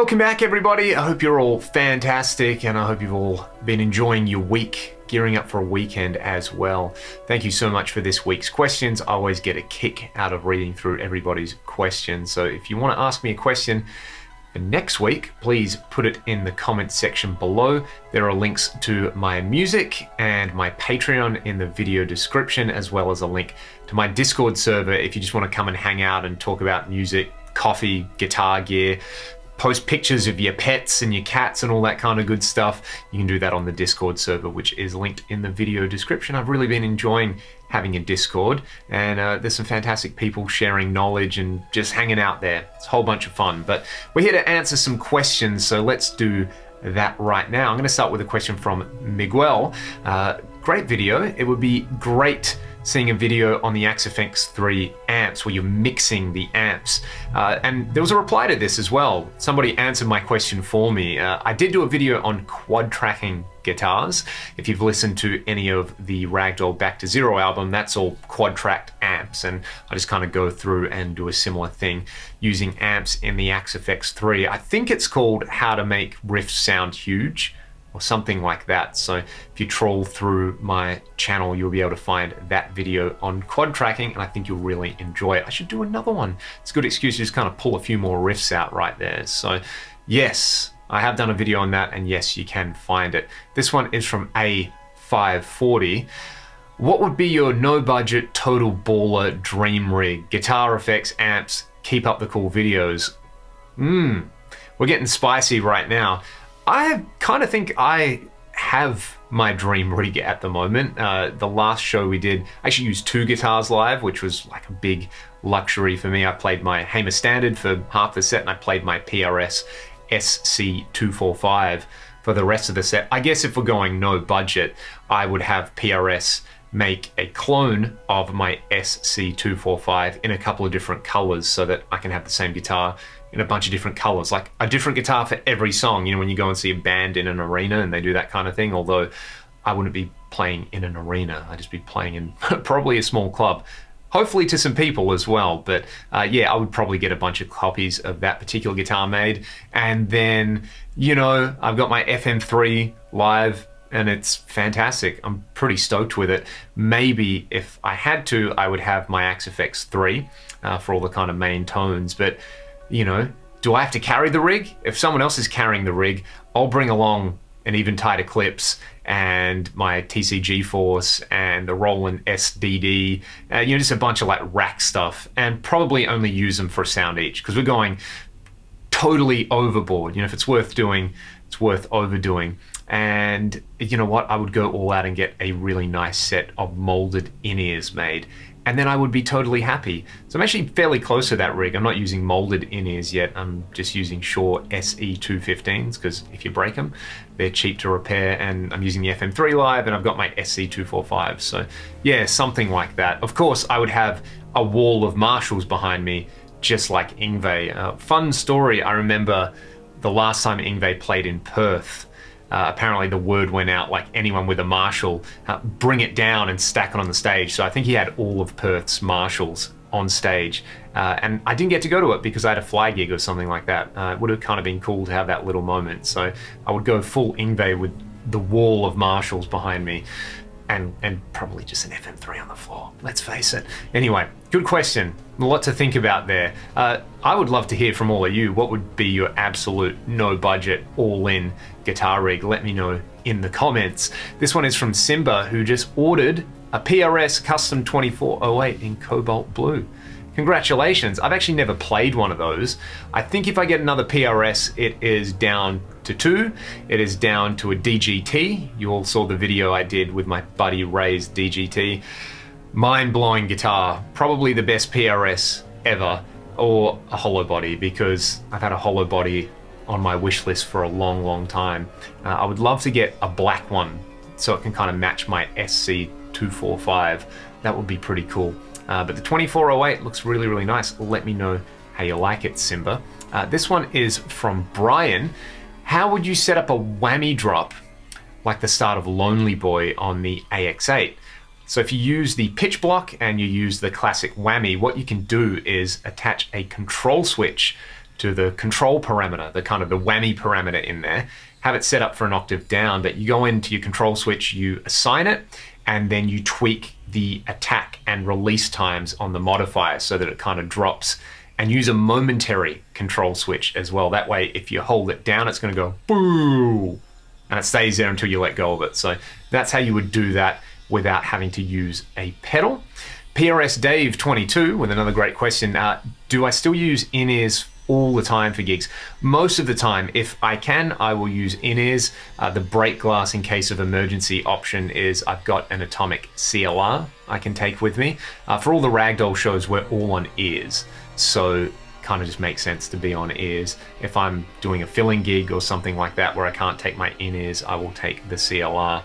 Welcome back, everybody. I hope you're all fantastic and I hope you've all been enjoying your week, gearing up for a weekend as well. Thank you so much for this week's questions. I always get a kick out of reading through everybody's questions. So if you want to ask me a question for next week, please put it in the comments section below. There are links to my music and my Patreon in the video description, as well as a link to my Discord server if you just want to come and hang out and talk about music, coffee, guitar gear, post pictures of your pets and your cats and all that kind of good stuff. You can do that on the Discord server, which is linked in the video description. I've really been enjoying having a Discord, and there's some fantastic people sharing knowledge and just hanging out there. It's a whole bunch of fun. But we're here to answer some questions, so let's do that right now. I'm going to start with a question from Miguel. Great video. It would be great seeing a video on the Axe 3 amps where you're mixing the amps. And there was a reply to this as well. Somebody answered my question for me. I did do a video on quad tracking guitars. If you've listened to any of the Ragdoll Back to Zero album, that's all quad tracked amps. And I just kind of go through and do a similar thing using amps in the Axe 3. I think it's called How to Make Riffs Sound Huge, or something like that. So if you troll through my channel, you'll be able to find that video on quad tracking, and I think you'll really enjoy it. I should do another one. It's a good excuse to just kind of pull a few more riffs out right there. So yes, I have done a video on that, and yes, you can find it. This one is from A540. What would be your no budget total baller dream rig? Guitar effects, amps, keep up the cool videos. We're getting spicy right now. I kind of think I have my dream rig at the moment. The last show we did, I actually used 2 guitars live, which was like a big luxury for me. I played my Hamer Standard for half the set, and I played my PRS SC245 for the rest of the set. I guess if we're going no budget, I would have PRS make a clone of my SC245 in a couple of different colors so that I can have the same guitar in a bunch of different colors, like a different guitar for every song. You know, when you go and see a band in an arena and they do that kind of thing, although I wouldn't be playing in an arena, I'd just be playing in probably a small club, hopefully to some people as well. But yeah, I would probably get a bunch of copies of that particular guitar made. And then, you know, I've got my FM3 live, and it's fantastic. I'm pretty stoked with it. Maybe if I had to, I would have my Axe 3 for all the kind of main tones. But you know, do I have to carry the rig? If someone else is carrying the rig, I'll bring along an even tighter clips and my TCG Force and the Roland SDD, you know, just a bunch of like rack stuff, and probably only use them for a sound each, because we're going totally overboard. You know, if it's worth doing, it's worth overdoing. And you know what? I would go all out and get a really nice set of molded in-ears made, and then I would be totally happy. So I'm actually fairly close to that rig. I'm not using molded in-ears yet. I'm just using Shure SE215s, because if you break them, they're cheap to repair, and I'm using the FM3 Live, and I've got my SC245. So yeah, something like that. Of course, I would have a wall of Marshalls behind me, just like Yngwie. Fun story, I remember the last time Yngwie played in Perth, apparently the word went out, like anyone with a Marshall, bring it down and stack it on the stage. So I think he had all of Perth's Marshalls on stage. And I didn't get to go to it because I had a fly gig or something like that. It would have kind of been cool to have that little moment. So I would go full Yngwie with the wall of Marshalls behind me, and probably just an FM3 on the floor, let's face it. Anyway, good question. A lot to think about there. I would love to hear from all of you. What would be your absolute no budget, all in guitar rig? Let me know in the comments. This one is from Simba, who just ordered a PRS Custom 2408 in Cobalt Blue. Congratulations. I've actually never played one of those. I think if I get another PRS, it is down to 2. It is down to a DGT. You all saw the video I did with my buddy Ray's DGT. Mind-blowing guitar. Probably the best PRS ever. Or a hollow body, because I've had a hollow body on my wish list for a long, long time. I would love to get a black one so it can kind of match my SC245. That would be pretty cool. But the 2408 looks really, really nice. Let me know how you like it, Simba. This one is from Brian. How would you set up a whammy drop like the start of Lonely Boy on the AX8? So if you use the pitch block and you use the classic whammy, what you can do is attach a control switch to the control parameter, the kind of the whammy parameter in there, have it set up for an octave down, but you go into your control switch, you assign it, and then you tweak the attack and release times on the modifier so that it kind of drops, and use a momentary control switch as well. That way, if you hold it down, it's going to go boo, and it stays there until you let go of it. So that's how you would do that without having to use a pedal. PRS Dave 22 with another great question. Do I still use in-ears all the time for gigs? Most of the time. If I can, I will use in-ears. The break glass in case of emergency option is I've got an atomic CLR I can take with me. For all the ragdoll shows, we're all on ears, so kind of just makes sense to be on ears. If I'm doing a filling gig or something like that where I can't take my in-ears, I will take the CLR.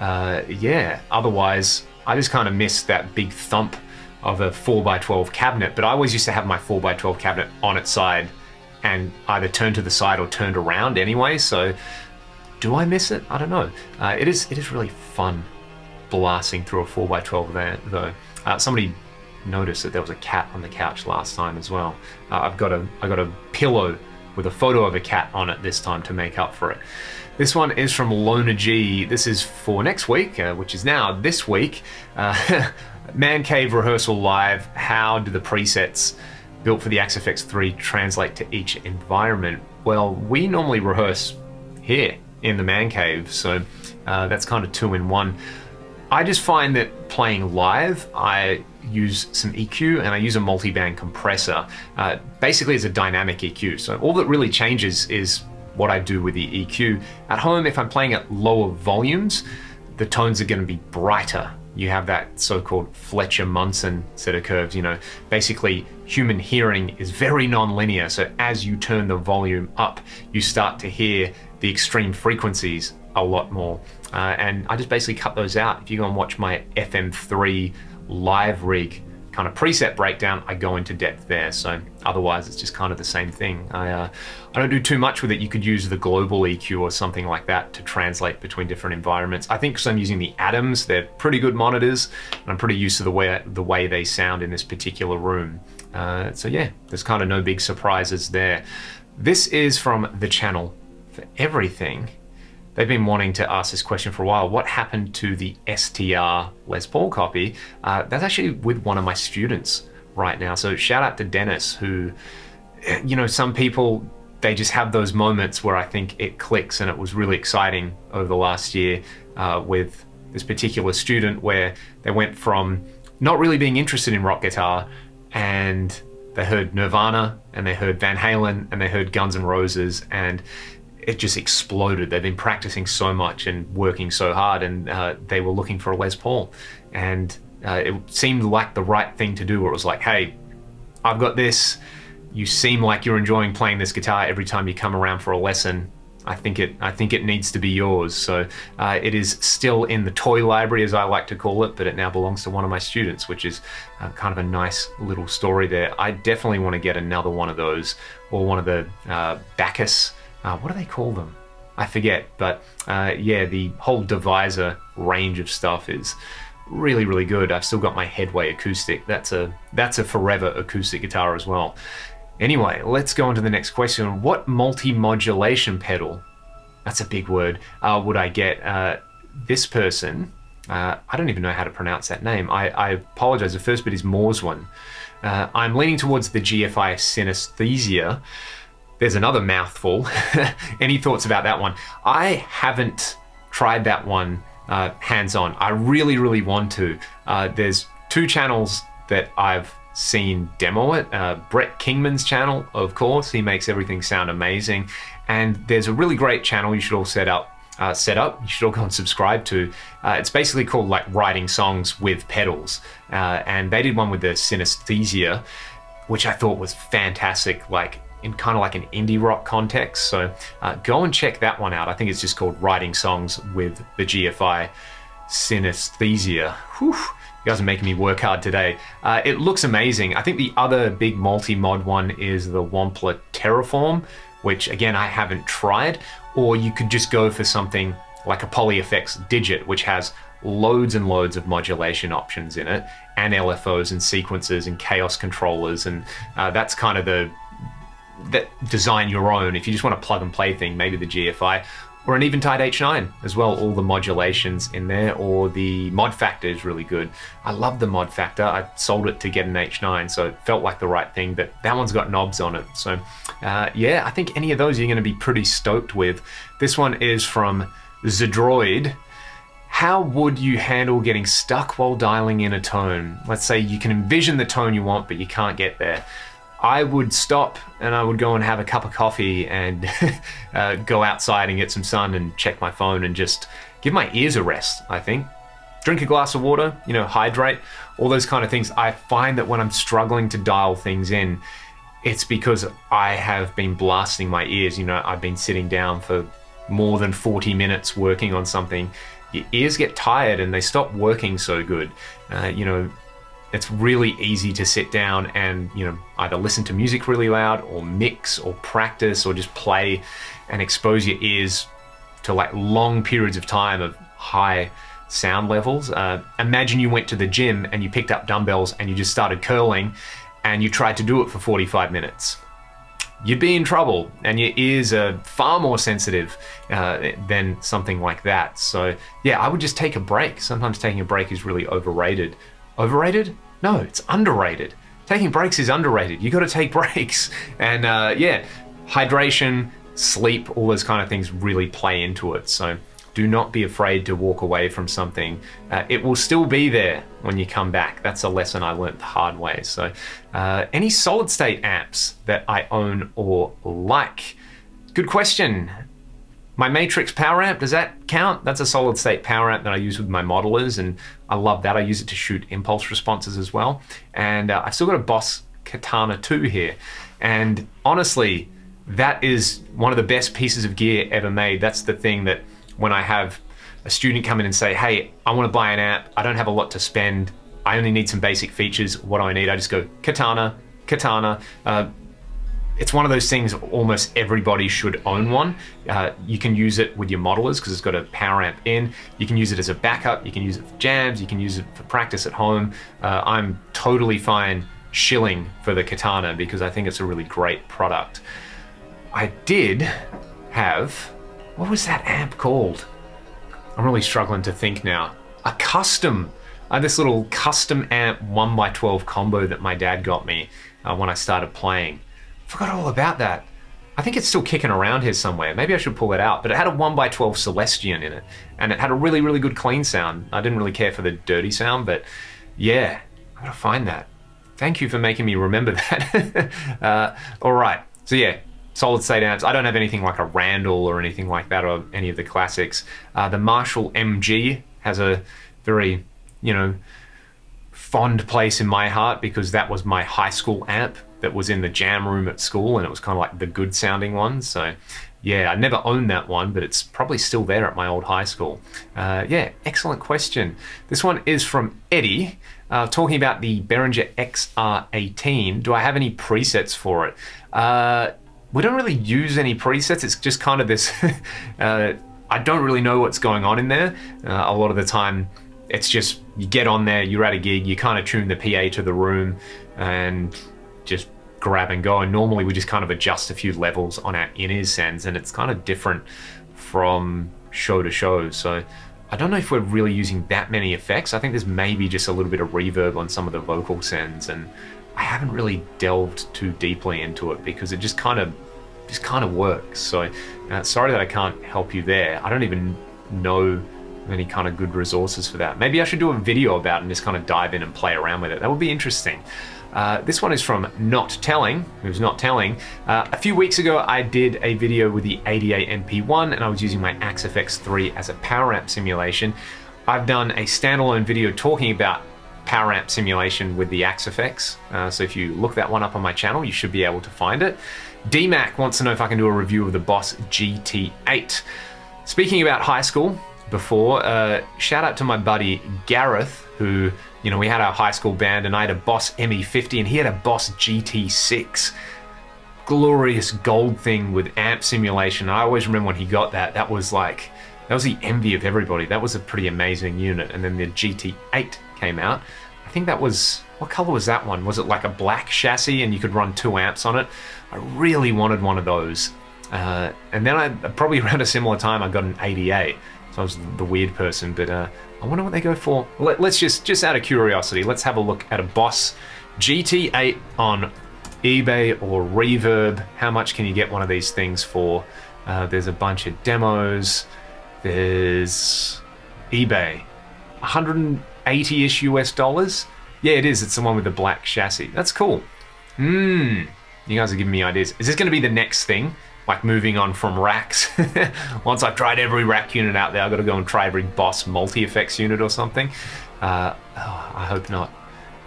Yeah, otherwise I just kind of miss that big thump of a 4x12 cabinet, but I always used to have my 4x12 cabinet on its side and either turned to the side or turned around anyway, so do I miss it? I don't know. It is really fun blasting through a 4x12 there, though. Somebody noticed that there was a cat on the couch last time as well. I got a pillow with a photo of a cat on it this time to make up for it. This one is from Lona G. This is for next week, which is now this week. Man Cave Rehearsal Live. How do the presets built for the Axe FX 3 translate to each environment? Well, we normally rehearse here in the Man Cave, so that's kind of 2-in-1. I just find that playing live, I use some EQ and I use a multi-band compressor. Basically, it's a dynamic EQ, so all that really changes is what I do with the EQ. At home, if I'm playing at lower volumes, the tones are going to be brighter. You have that so-called Fletcher-Munson set of curves. You know, basically human hearing is very non-linear, so as you turn the volume up, you start to hear the extreme frequencies a lot more. And I just basically cut those out. If you go and watch my FM3 live rig kind of preset breakdown, I go into depth there. So otherwise it's just kind of the same thing. I don't do too much with it. You could use the global EQ or something like that to translate between different environments. I think because I'm using the Atoms, they're pretty good monitors, and I'm pretty used to the way they sound in this particular room. So yeah, there's kind of no big surprises there. This is from the channel for everything. They've been wanting to ask this question for a while. What happened to the STR Les Paul copy? That's actually with one of my students right now. So shout out to Dennis, who, you know, some people, they just have those moments where I think it clicks, and it was really exciting over the last year with this particular student where they went from not really being interested in rock guitar, and they heard Nirvana and they heard Van Halen and they heard Guns N' Roses, and it just exploded. They've been practicing so much and working so hard, and they were looking for a Les Paul, and it seemed like the right thing to do, where it was like, hey, I've got this, you seem like you're enjoying playing this guitar every time you come around for a lesson. I think it needs to be yours. So it is still in the toy library, as I like to call it, but it now belongs to one of my students, which is kind of a nice little story there. I definitely want to get another one of those, or one of the Bacchus, what do they call them? I forget, but yeah, the whole divisor range of stuff is really, really good. I've still got my Headway acoustic. That's a forever acoustic guitar as well. Anyway, let's go on to the next question. What multi-modulation pedal, that's a big word, would I get? This person, I don't even know how to pronounce that name. I apologize, the first bit is Moore's one. I'm leaning towards the GFI Synesthesia. There's another mouthful. Any thoughts about that one? I haven't tried that one hands-on. I really, really want to. There's two channels that I've seen demo it. Brett Kingman's channel, of course, he makes everything sound amazing. And there's a really great channel you should all set up. You should all go and subscribe to. It's basically called like writing songs with pedals. And they did one with the Synesthesia, which I thought was fantastic, like in kind of like an indie rock context. So go and check that one out. I think it's just called Writing Songs with the GFI Synesthesia. Whew. You guys are making me work hard today. It looks amazing. I think the other big multi-mod one is the Wampler Terraform, which again, I haven't tried. Or you could just go for something like a PolyFX Digit, which has loads and loads of modulation options in it, and LFOs and sequencers and chaos controllers. And that's kind of the that design your own, if you just want a plug and play thing, maybe the GFI, or an Eventide H9 as well, all the modulations in there, or the mod factor is really good. I love the mod factor. I sold it to get an H9, so it felt like the right thing, but that one's got knobs on it. So yeah, I think any of those you're gonna be pretty stoked with. This one is from Zedroid. How would you handle getting stuck while dialing in a tone? Let's say you can envision the tone you want, but you can't get there. I would stop and I would go and have a cup of coffee and go outside and get some sun and check my phone and just give my ears a rest, I think. Drink a glass of water, you know, hydrate, all those kind of things. I find that when I'm struggling to dial things in, it's because I have been blasting my ears. You know, I've been sitting down for more than 40 minutes working on something. Your ears get tired and they stop working so good. You know, it's really easy to sit down and, you know, either listen to music really loud or mix or practice or just play and expose your ears to like long periods of time of high sound levels. Imagine you went to the gym and you picked up dumbbells and you just started curling and you tried to do it for 45 minutes. You'd be in trouble, and your ears are far more sensitive than something like that. So yeah, I would just take a break. Sometimes taking a break is really overrated. Overrated? No, it's underrated. Taking breaks is underrated. You got to take breaks. And yeah, hydration, sleep, all those kind of things really play into it. So do not be afraid to walk away from something. It will still be there when you come back. That's a lesson I learned the hard way. So any solid state amps that I own or like? Good question. My Matrix power amp, does that count? That's a solid state power amp that I use with my modelers, and I love that. I use it to shoot impulse responses as well. And I've still got a Boss Katana 2 here. And honestly, that is one of the best pieces of gear ever made. That's the thing that when I have a student come in and say, hey, I want to buy an amp, I don't have a lot to spend, I only need some basic features, what do I need? I just go, Katana, Katana. It's one of those things almost everybody should own one. You can use it with your modelers because it's got a power amp in. You can use it as a backup, you can use it for jams, you can use it for practice at home. I'm totally fine shilling for the Katana because I think it's a really great product. I did have, what was that amp called? I'm really struggling to think now. A custom. I had this little custom amp 1x12 combo that my dad got me when I started playing. Forgot all about that. I think it's still kicking around here somewhere. Maybe I should pull it out. But it had a 1x12 Celestion in it, and it had a really, really good clean sound. I didn't really care for the dirty sound, but yeah, I gotta find that. Thank you for making me remember that. All right, so yeah, solid state amps. I don't have anything like a Randall or anything like that, or any of the classics. The Marshall MG has a very, you know, fond place in my heart because that was my high school amp that was in the jam room at school, and it was kind of like the good sounding one. So yeah, I never owned that one, but it's probably still there at my old high school. Yeah, excellent question. This one is from Eddie, talking about the Behringer XR18. Do I have any presets for it? We don't really use any presets. It's just kind of this, I don't really know what's going on in there. A lot of the time, it's just, you get on there, you're at a gig, you kind of tune the PA to the room and just grab and go. And normally we just kind of adjust a few levels on our in-ear sends, and it's kind of different from show to show. So I don't know if we're really using that many effects. I think there's maybe just a little bit of reverb on some of the vocal sends, and I haven't really delved too deeply into it because it just kind of works. So sorry that I can't help you there. I don't even know any kind of good resources for that. Maybe I should do a video about it and just kind of dive in and play around with it. That would be interesting. This one is from Not Telling, who's not telling. A few weeks ago, I did a video with the 88 MP1 and I was using my Axe-FX 3 as a power amp simulation. I've done a standalone video talking about power amp simulation with the Axe-FX. So if you look that one up on my channel, you should be able to find it. DMAC wants to know if I can do a review of the Boss GT8. Speaking about high school before, shout out to my buddy Gareth, who, you know, we had our high school band and I had a Boss ME50 and he had a Boss GT6. Glorious gold thing with amp simulation. I always remember when he got that, that was the envy of everybody. That was a pretty amazing unit. And then the GT8 came out. I think that was, what color was that one? Was it like a black chassis and you could run 2 amps on it? I really wanted one of those. And then probably around a similar time, I got an 88. So I was the weird person, but I wonder what they go for. Let's just out of curiosity, let's have a look at a Boss GT8 on eBay or Reverb. How much can you get one of these things for? There's a bunch of demos. There's eBay, 180-ish US dollars. Yeah, it is. It's the one with the black chassis. That's cool. You guys are giving me ideas. Is this going to be the next thing? Like moving on from racks? Once I've tried every rack unit out there, I've got to go and try every Boss multi-effects unit or something. I hope not.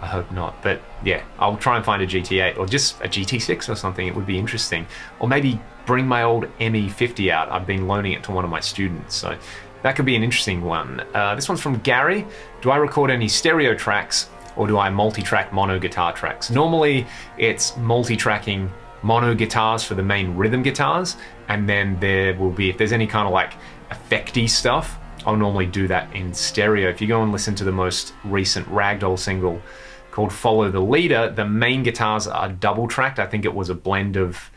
I hope not. But yeah, I'll try and find a GT8 or just a GT6 or something. It would be interesting. Or maybe bring my old ME50 out. I've been loaning it to one of my students. So that could be an interesting one. This one's from Gary. Do I record any stereo tracks or do I multi-track mono guitar tracks? Normally it's multi-tracking mono guitars for the main rhythm guitars, and then there will be, if there's any kind of like effecty stuff, I'll normally do that in stereo. If you go and listen to the most recent Ragdoll single called Follow the Leader, the main guitars are double tracked. I think it was a blend of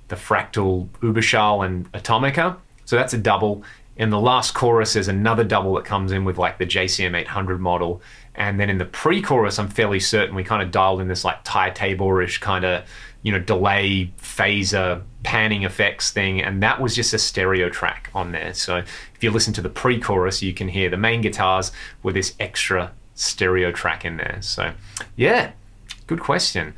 the Fractal Uberschall and Atomica. So that's a double. In the last chorus, there's another double that comes in with like the JCM 800 model. And then in the pre-chorus, I'm fairly certain we kind of dialed in this like Thai Tabor-ish kind of, you know, delay, phaser, panning effects thing. And that was just a stereo track on there. So if you listen to the pre-chorus, you can hear the main guitars with this extra stereo track in there. So yeah, good question.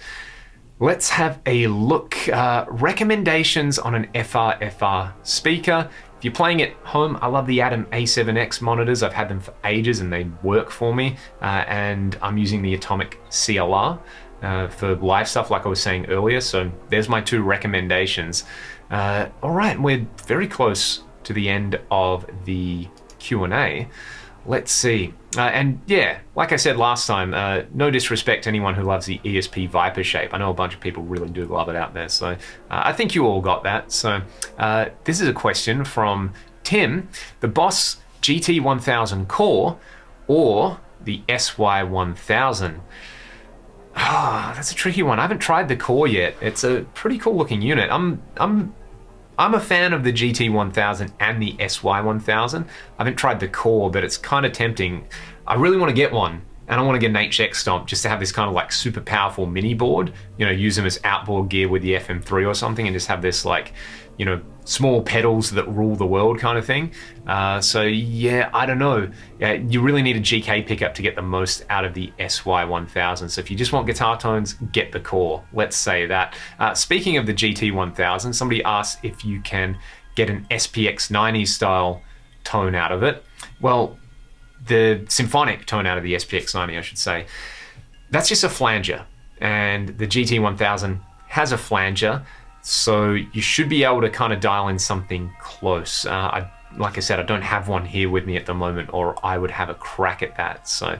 Let's have a look. Recommendations on an FR speaker. If you're playing at home, I love the Atom A7X monitors. I've had them for ages and they work for me. And I'm using the Atomic CLR for live stuff like I was saying earlier. So there's my 2 recommendations. All right, we're very close to the end of the Q&A. Let's see. And yeah, like I said last time, no disrespect to anyone who loves the ESP Viper shape. I know a bunch of people really do love it out there. So I think you all got that. So this is a question from Tim. The Boss GT1000 Core or the SY1000? That's a tricky one. I haven't tried the Core yet. It's a pretty cool looking unit. I'm a fan of the GT1000 and the SY1000. I haven't tried the Core, but it's kind of tempting. I really want to get one, and I want to get an HX Stomp just to have this kind of like super powerful mini board, you know, use them as outboard gear with the FM3 or something, and just have this like, you know, small pedals that rule the world kind of thing. So yeah, I don't know. You really need a GK pickup to get the most out of the SY1000. So if you just want guitar tones, get the Core. Let's say that. Speaking of the GT1000, somebody asked if you can get an SPX 90 style tone out of it. Well, the symphonic tone out of the SPX 90, I should say, that's just a flanger. And the GT1000 has a flanger. So you should be able to kind of dial in something close. Like I said, I don't have one here with me at the moment, or I would have a crack at that. So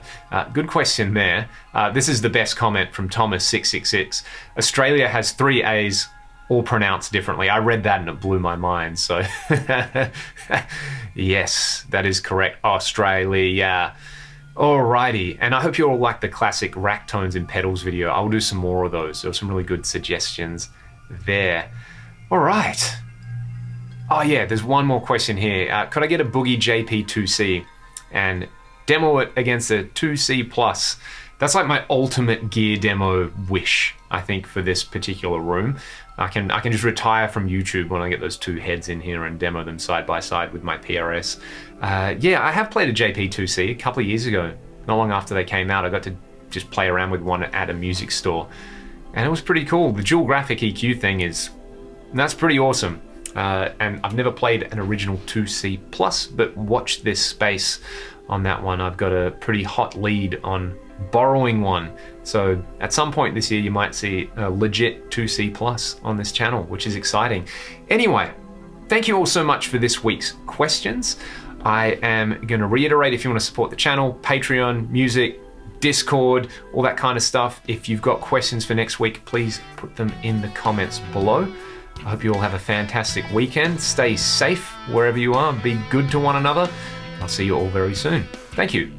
good question there. This is the best comment from Thomas666. Australia has 3 A's, all pronounced differently. I read that and it blew my mind. So yes, that is correct. Australia. Alrighty, and I hope you all like the classic rack tones and pedals video. I'll do some more of those. There were some really good suggestions there. All right. Oh yeah, there's one more question here. Could I get a Boogie JP2C and demo it against a 2C Plus? That's like my ultimate gear demo wish, I think, for this particular room. I can just retire from YouTube when I get those 2 heads in here and demo them side by side with my PRS. Yeah, I have played a JP2C a couple of years ago. Not long after they came out, I got to just play around with one at a music store. And it was pretty cool. The dual graphic EQ thing that's pretty awesome. And I've never played an original 2C Plus, but watch this space on that one. I've got a pretty hot lead on borrowing one. So at some point this year, you might see a legit 2C Plus on this channel, which is exciting. Anyway, thank you all so much for this week's questions. I am going to reiterate, if you want to support the channel, Patreon, music, Discord, all that kind of stuff. If you've got questions for next week, please put them in the comments below. I hope you all have a fantastic weekend. Stay safe wherever you are. Be good to one another. I'll see you all very soon. Thank you.